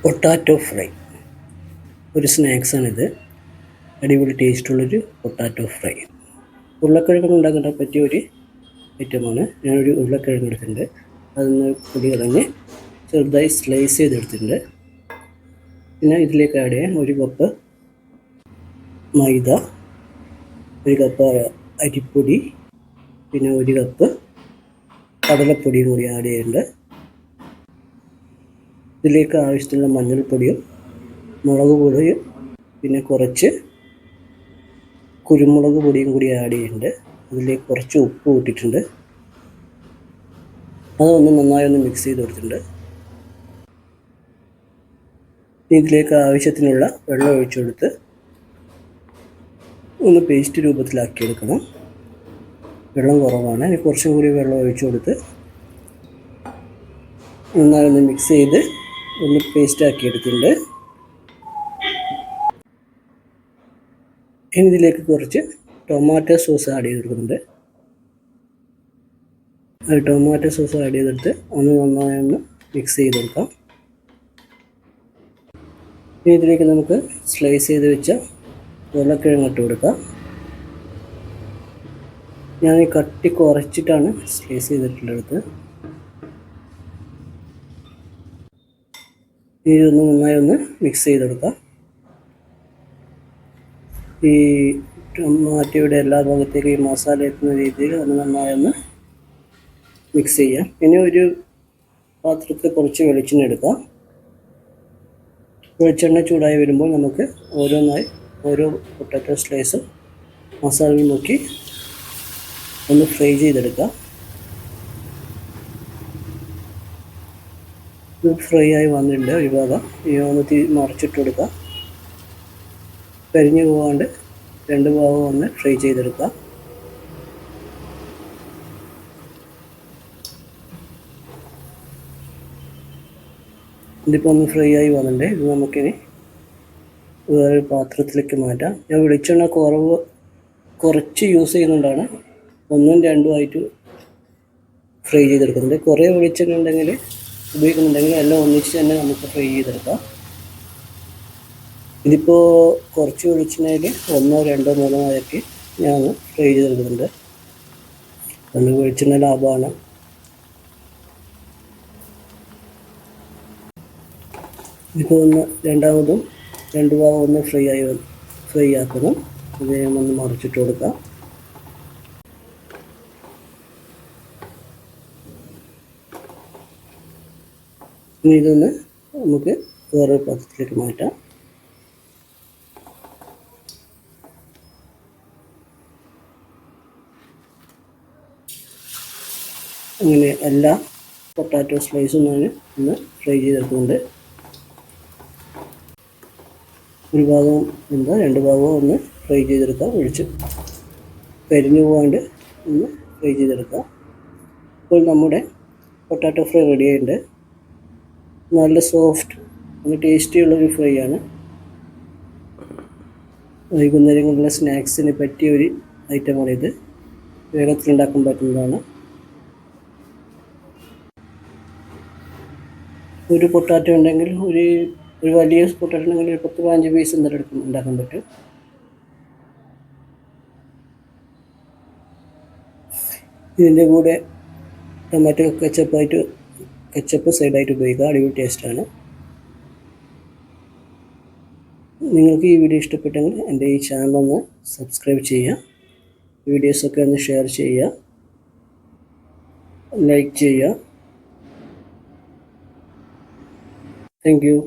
Potato fry ഒരു സ്നാക്സാണിത്. അടിപൊളി ടേസ്റ്റുള്ളൊരു potato fry. ഉരുളക്കിഴങ്ങ് ഉണ്ടാക്കാൻ പറ്റിയ ഒരു ഐറ്റമാണ്. ഞാനൊരു ഉരുളക്കിഴങ്ങ് എടുത്തിട്ടുണ്ട്. അതിന് പൊടി കളഞ്ഞ് ചെറുതായി സ്ലൈസ് ചെയ്തെടുത്തിട്ടുണ്ട്. പിന്നെ ഇതിലേക്ക് ആഡ് ചെയ്യാൻ 1 കപ്പ് മൈദ, 1 കപ്പ് അരിപ്പൊടി, പിന്നെ 1 കപ്പ് കടലപ്പൊടിയും കൂടി ആഡ് ചെയ്യുന്നുണ്ട്. ഇതിലേക്ക് ആവശ്യത്തിനുള്ള മഞ്ഞൾപ്പൊടിയും മുളക് പൊടിയും പിന്നെ കുറച്ച് കുരുമുളക് പൊടിയും കൂടി ആഡ് ചെയ്യുന്നുണ്ട്. അതിലേക്ക് കുറച്ച് ഉപ്പ് ഇട്ടിട്ടുണ്ട്. അതൊന്ന് നന്നായി മിക്സ് ചെയ്ത് കൊടുത്തിട്ടുണ്ട്. ഇതിലേക്ക് ആവശ്യത്തിനുള്ള വെള്ളം ഒഴിച്ചു കൊടുത്ത് ഒന്ന് പേസ്റ്റ് രൂപത്തിലാക്കിയെടുക്കണം. വെള്ളം കുറവാണ്, ഇനി കുറച്ചും കൂടി വെള്ളം ഒഴിച്ചു കൊടുത്ത് നന്നായി മിക്സ് ചെയ്ത് ഒന്ന് പേസ്റ്റ് ആക്കിയെടുത്തിട്ടുണ്ട്. ഇനി ഇതിലേക്ക് കുറച്ച് ടൊമാറ്റോ സോസ് ആഡ് ചെയ്ത് കൊടുക്കുന്നുണ്ട്. ടൊമാറ്റോ സോസ് ആഡ് ചെയ്തെടുത്ത് നന്നായി മിക്സ് ചെയ്ത് കൊടുക്കാം. ഇനി ഇതിലേക്ക് നമുക്ക് സ്ലൈസ് ചെയ്ത് വെച്ച ഉരുളക്കിഴങ്ങ് ഇട്ട് കൊടുക്കാം. ഞാൻ ഈ കട്ടി കുറച്ചിട്ടാണ് സ്ലൈസ് ചെയ്തിട്ടുള്ളത്. ഇതൊന്ന് നന്നായി മിക്സ് ചെയ്തെടുക്കാം. ഈ ടൊമാറ്റോയുടെ എല്ലാ ഭാഗത്തേക്കും ഈ മസാല എത്തുന്ന രീതിയിൽ നന്നായി മിക്സ് ചെയ്യാം. ഇനി ഒരു പാത്രത്തിൽ കുറച്ച് വെളിച്ചെണ്ണ എടുക്കാം. വെളിച്ചെണ്ണ ചൂടായി വരുമ്പോൾ നമുക്ക് ഓരോ പൊട്ടാറ്റോ സ്ലൈസും മസാലയിൽ മുക്കി ഒന്ന് ഫ്രൈ ചെയ്തെടുക്കാം. ഇത് ഫ്രൈ ആയി വന്നിട്ടുണ്ട്. ഒരു ഭാഗം ഒന്ന് മറിച്ചിട്ട് കൊടുക്കാം. കരിഞ്ഞു പോകാണ്ട് 2 ഭാഗം ഒന്ന് ഫ്രൈ ചെയ്തെടുക്കാം. ഇതിപ്പോൾ ഒന്ന് ഫ്രൈ ആയി വന്നിട്ടുണ്ട്. ഇത് നമുക്കിനി വേറെ പാത്രത്തിലേക്ക് മാറ്റാം. ഞാൻ വെളിച്ചെണ്ണ കുറച്ച് യൂസ് ചെയ്യുന്നതുകൊണ്ടാണ് 1ഉം 2ഉം ആയിട്ട് ഫ്രൈ ചെയ്തെടുക്കുന്നുണ്ട്. കുറേ വെളിച്ചെണ്ണ ഉപയോഗിക്കുന്നുണ്ടെങ്കിൽ എല്ലാം ഒന്നിച്ച് തന്നെ നമുക്ക് ഫ്രൈ ചെയ്തെടുക്കാം. ഇതിപ്പോൾ കുറച്ച് വെളിച്ചെണ്ണയിൽ 1, 2, 3 ആക്കി ഞാൻ ഫ്രൈ ചെയ്തെടുക്കുന്നുണ്ട്. അതുകൊണ്ട് വെളിച്ചെണ്ണ ലാഭമാണ്. ഇപ്പോൾ രണ്ടാമതും 2 ഭാഗം ഒന്ന് ഫ്രൈ ആക്കണം. ഇത് ഒന്ന് മറിച്ചിട്ട് കൊടുക്കാം. ഇനി ഇതൊന്ന് നമുക്ക് വേറെ പാത്രത്തിലേക്ക് മാറ്റാം. അങ്ങനെ എല്ലാ പൊട്ടാറ്റോ സ്ലൈസും ഞാൻ ഒന്ന് ഫ്രൈ ചെയ്തെടുക്കുന്നുണ്ട്. ഒരു ഭാഗം 2 ഭാഗവും ഒന്ന് ഫ്രൈ ചെയ്തെടുക്കാം. കരിഞ്ഞു പോകാണ്ട് ഒന്ന് ഫ്രൈ ചെയ്തെടുക്കാം. ഇപ്പോൾ നമ്മുടെ പൊട്ടാറ്റോ ഫ്രൈ റെഡി ആയിട്ടുണ്ട്. നല്ല സോഫ്റ്റ് ടേസ്റ്റിയുള്ളൊരു ഫ്രൈ ആണ്. വൈകുന്നേരങ്ങളിലെ സ്നാക്സിന് പറ്റിയ ഒരു ഐറ്റമാണിത്. വേഗത്തിൽ ഉണ്ടാക്കാൻ പറ്റുന്നതാണ്. ഒരു പൊട്ടാറ്റോ ഉണ്ടെങ്കിൽ ഒരു വലിയ പൊട്ടാറ്റോ ഉണ്ടെങ്കിൽ ഒരു 10-15 പീസ് എന്തായാലും ഉണ്ടാക്കാൻ പറ്റും. ഇതിൻ്റെ കൂടെ ടൊമാറ്റോ കെച്ചപ്പ് സൈഡായിട്ട് ഉപയോഗിക്കുക. അടിപൊളി ടേസ്റ്റാണ്. നിങ്ങൾക്ക് ഈ വീഡിയോ ഇഷ്ടപ്പെട്ടെങ്കിൽ എൻ്റെ ഈ ചാനൽ ഒന്ന് സബ്സ്ക്രൈബ് ചെയ്യുക. വീഡിയോസൊക്കെ ഒന്ന് ഷെയർ ചെയ്യുക, ലൈക്ക് ചെയ്യുക. Thank you.